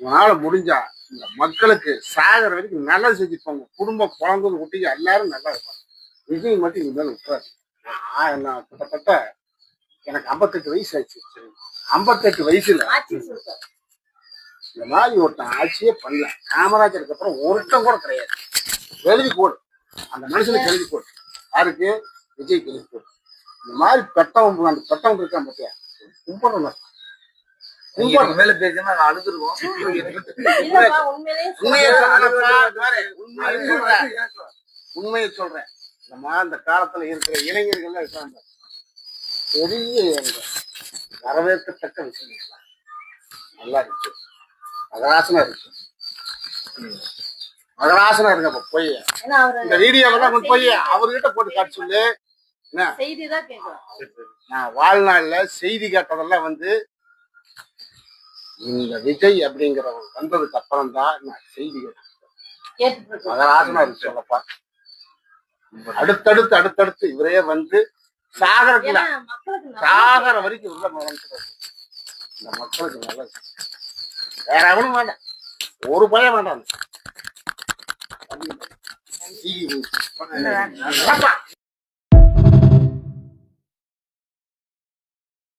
உங்களால முடிஞ்சா இந்த மக்களுக்கு சாகர வரைக்கும் நல்லது செஞ்சு போங்க. குடும்ப குழந்தை குட்டிங்க எல்லாரும் நல்லா இருப்பாங்க. விஜய் மட்டும் இனிமேல் விட்டுறாரு. நான் கிட்டத்தட்ட எனக்கு 58 வயசு ஆச்சு. 58 வயசுல இந்த மாதிரி ஒருத்தன் ஆட்சியே பண்ணல. காமராஜருக்கு அப்புறம் ஒருத்தன் கூட கிடையாது. எழுதி போடு, அந்த மனுஷனுக்கு எழுதி போடு. யாருக்கு? விஜய்க்கு எழுதி போடு. இந்த மாதிரி பெட்டவன், அந்த பெட்டவன் இருக்கான் பத்தியா, கும்பிடணும். மேல பேசினா அழுதுருவோம். உண்மையை சொல்றேன். இந்த காலத்துல இருக்கிற இளைஞர்கள் இருக்காங்க, பெரிய வரவேற்கத்தக்க விஷயம் நல்லா இருக்கு. மகராசனா இருக்கு, மகராசனா இருக்க. போய் இந்த வீடியோவெல்லாம் கொண்டு போய் அவர்கிட்ட போட்டு காட்டு சொல்லு. நான் வாழ்நாள்ல செய்தி கேட்டதெல்லாம் வந்து இந்த விஜய் அப்படிங்கிறவங்க வந்ததுக்கு அப்புறம் தான் நான் செய்தி கேட்டேன். மகராசனா இருக்கு சொல்லப்பா. அடுத்தடுத்து இவரே வந்து சாகரத்துல சாகர வரைக்கும் உள்ள நுழைஞ்சிருக்காரு. இந்த மக்களுக்கு நல்லது. வேற எவனும் வேண்டாம், ஒரு பயம் வேண்டாம்.